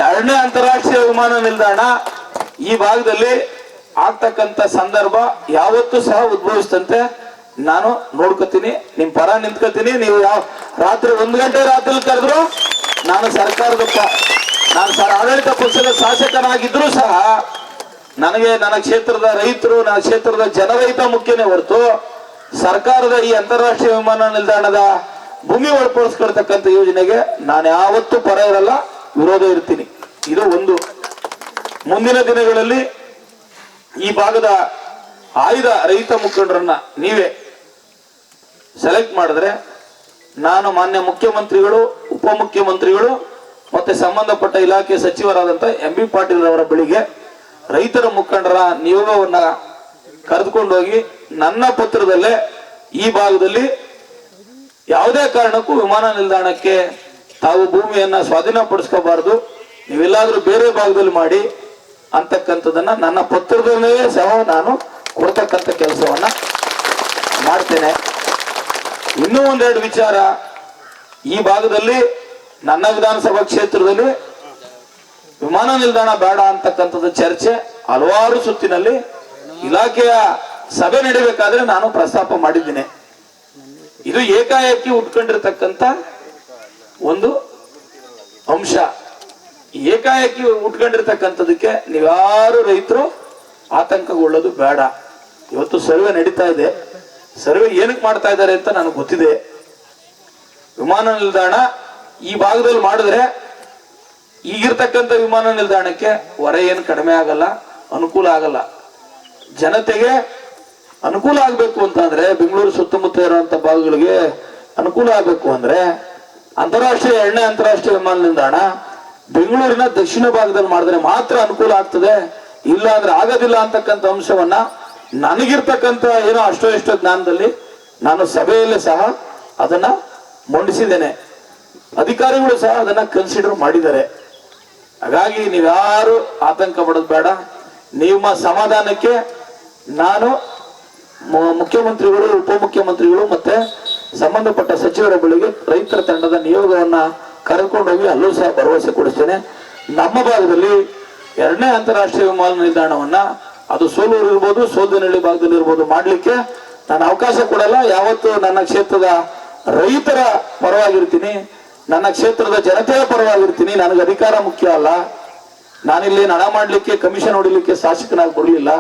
ಎರಡನೇ ಅಂತಾರಾಷ್ಟ್ರೀಯ ವಿಮಾನ ನಿಲ್ದಾಣ ಈ ಭಾಗದಲ್ಲಿ ಆಗ್ತಕ್ಕಂಥ ಸಂದರ್ಭ ಯಾವತ್ತೂ ಸಹ ಉದ್ಭವಿಸ್ತಂತೆ ನಾನು ನೋಡ್ಕೋತೀನಿ, ನಿಮ್ ಪರ ನಿಂತ್ಕೋತೀನಿ. ನೀವು ಯಾವ ರಾತ್ರಿ 1 ಗಂಟೆ ರಾತ್ರಿ ಕರೆದ್ರು ನಾನು ಆಡಳಿತ ಪಕ್ಷದ ಶಾಸಕನಾಗಿದ್ರು ಸಹ ನನಗೆ ನನ್ನ ಕ್ಷೇತ್ರದ ರೈತರು, ನನ್ನ ಕ್ಷೇತ್ರದ ಜನರಹಿತ ಮುಖ್ಯನೇ ಹೊರತು ಸರ್ಕಾರದ ಈ ಅಂತಾರಾಷ್ಟ್ರೀಯ ವಿಮಾನ ನಿಲ್ದಾಣದ ಭೂಮಿ ಒಳಪಡಿಸ್ಕೊಳ್ತಕ್ಕಂಥ ಯೋಜನೆಗೆ ನಾನು ಯಾವತ್ತೂ ಪರ ಇರಲ್ಲ, ವಿರೋಧ ಇರ್ತೀನಿ. ಇದು ಒಂದು. ಮುಂದಿನ ದಿನಗಳಲ್ಲಿ ಈ ಭಾಗದ ಆಯ್ದ ರೈತ ಮುಖಂಡರನ್ನ ನೀವೇ ಸೆಲೆಕ್ಟ್ ಮಾಡಿದ್ರೆ ನಾನು ಮಾನ್ಯ ಮುಖ್ಯಮಂತ್ರಿಗಳು, ಉಪಮುಖ್ಯಮಂತ್ರಿಗಳು ಮತ್ತೆ ಸಂಬಂಧಪಟ್ಟ ಇಲಾಖೆ ಸಚಿವರಾದಂತ MB ಪಾಟೀಲ್ ಅವರ ಬಳಿಗೆ ರೈತರ ಮುಖಂಡರ ನಿಯೋಗವನ್ನ ಕರೆದುಕೊಂಡೋಗಿ ನನ್ನ ಪತ್ರದಲ್ಲೇ ಈ ಭಾಗದಲ್ಲಿ ಯಾವುದೇ ಕಾರಣಕ್ಕೂ ವಿಮಾನ ನಿಲ್ದಾಣಕ್ಕೆ ತಾವು ಭೂಮಿಯನ್ನ ಸ್ವಾಧೀನಪಡಿಸ್ಕೋಬಾರದು, ನೀವೆಲ್ಲಾದ್ರೂ ಬೇರೆ ಭಾಗದಲ್ಲಿ ಮಾಡಿ ಅಂತಕ್ಕಂಥದ್ದನ್ನ ನನ್ನ ಪತ್ರದಲ್ಲೇ ಸಹ ನಾನು ಕೊಡ್ತಕ್ಕಂಥ ಕೆಲಸವನ್ನ ಮಾಡ್ತೇನೆ. ಇನ್ನೂ ಒಂದೆರಡು ವಿಚಾರ. ಈ ಭಾಗದಲ್ಲಿ ನನ್ನ ವಿಧಾನಸಭಾ ಕ್ಷೇತ್ರದಲ್ಲಿ ವಿಮಾನ ನಿಲ್ದಾಣ ಬೇಡ ಅಂತಕ್ಕಂಥದ್ದು ಚರ್ಚೆ ಹಲವಾರು ಸುತ್ತಿನಲ್ಲಿ ಇಲಾಖೆಯ ಸಭೆ ನಡೀಬೇಕಾದ್ರೆ ನಾನು ಪ್ರಸ್ತಾಪ ಮಾಡಿದ್ದೀನಿ. ಇದು ಏಕಾಏಕಿ ಉಟ್ಕೊಂಡಿರ್ತಕ್ಕಂಥ ಒಂದು ಅಂಶ. ಏಕಾಏಕಿ ಉಟ್ಕೊಂಡಿರ್ತಕ್ಕಂಥದಕ್ಕೆ ನೀವ್ಯಾರು ರೈತರು ಆತಂಕಗೊಳ್ಳೋದು ಬೇಡ. ಇವತ್ತು ಸರ್ವೆ ನಡೀತಾ ಇದೆ. ಸರ್ವೆ ಏನಕ್ಕೆ ಮಾಡ್ತಾ ಇದ್ದಾರೆ ಅಂತ ನನಗೆ ಗೊತ್ತಿದೆ. ವಿಮಾನ ನಿಲ್ದಾಣ ಈ ಭಾಗದಲ್ಲಿ ಮಾಡಿದ್ರೆ ಈಗಿರ್ತಕ್ಕಂಥ ವಿಮಾನ ನಿಲ್ದಾಣಕ್ಕೆ ಹೊರೆ ಏನು ಕಡಿಮೆ ಆಗಲ್ಲ, ಅನುಕೂಲ ಆಗಲ್ಲ. ಜನತೆಗೆ ಅನುಕೂಲ ಆಗ್ಬೇಕು ಅಂತಂದ್ರೆ ಬೆಂಗಳೂರು ಸುತ್ತಮುತ್ತ ಇರುವಂತ ಭಾಗಗಳಿಗೆ ಅನುಕೂಲ ಆಗ್ಬೇಕು ಅಂದ್ರೆ ಎರಡನೇ ಅಂತಾರಾಷ್ಟ್ರೀಯ ವಿಮಾನ ನಿಲ್ದಾಣ ಬೆಂಗಳೂರಿನ ದಕ್ಷಿಣ ಭಾಗದಲ್ಲಿ ಮಾಡಿದ್ರೆ ಮಾತ್ರ ಅನುಕೂಲ ಆಗ್ತದೆ, ಇಲ್ಲ ಅಂದ್ರೆ ಆಗೋದಿಲ್ಲ ಅಂತಕ್ಕಂಥ ಅಂಶವನ್ನ ನನಗಿರ್ತಕ್ಕಂಥ ಏನೋ ಎಷ್ಟೋ ಜ್ಞಾನದಲ್ಲಿ ನಾನು ಸಭೆಯಲ್ಲಿ ಸಹ ಅದನ್ನ ಮಂಡಿಸಿದ್ದೇನೆ. ಅಧಿಕಾರಿಗಳು ಸಹ ಅದನ್ನ ಕನ್ಸಿಡರ್ ಮಾಡಿದ್ದಾರೆ. ಹಾಗಾಗಿ ನೀವ್ಯಾರು ಆತಂಕ ಪಡೋದು ಬೇಡ. ನಿಮ್ಮ ಸಮಾಧಾನಕ್ಕೆ ನಾನು ಮುಖ್ಯಮಂತ್ರಿಗಳು, ಉಪಮುಖ್ಯಮಂತ್ರಿಗಳು ಮತ್ತೆ ಸಂಬಂಧಪಟ್ಟ ಸಚಿವರ ಬಳಿಗೆ ರೈತರ ತಂಡದ ನಿಯೋಗವನ್ನ ಕರೆದುಕೊಂಡೋಗಿ ಅಲ್ಲೂ ಸಹ ಭರವಸೆ ಕೊಡಿಸ್ತೇನೆ. ನಮ್ಮ ಭಾಗದಲ್ಲಿ ಎರಡನೇ ಅಂತಾರಾಷ್ಟ್ರೀಯ ವಿಮಾನ ನಿಲ್ದಾಣವನ್ನ ಅದು ಸೋಲೂರು ಇರ್ಬೋದು, ಸೋದನಹಳ್ಳಿ ಭಾಗದಲ್ಲಿ ಇರ್ಬೋದು ಮಾಡ್ಲಿಕ್ಕೆ ನಾನು ಅವಕಾಶ ಕೊಡಲ್ಲ. ಯಾವತ್ತು ನನ್ನ ಕ್ಷೇತ್ರದ ರೈತರ ಪರವಾಗಿರ್ತೀನಿ, ನನ್ನ ಕ್ಷೇತ್ರದ ಜನತೆಯ ಪರವಾಗಿರ್ತೀನಿ. ನನಗೆ ಅಧಿಕಾರ ಮುಖ್ಯ ಅಲ್ಲ. ನಾನಿಲ್ಲಿ ಹಣ ಮಾಡ್ಲಿಕ್ಕೆ, ಕಮಿಷನ್ ಹೊಡಿಲಿಕ್ಕೆ ಶಾಸಕನಾಗಿ ಬರಲಿಲ್ಲ.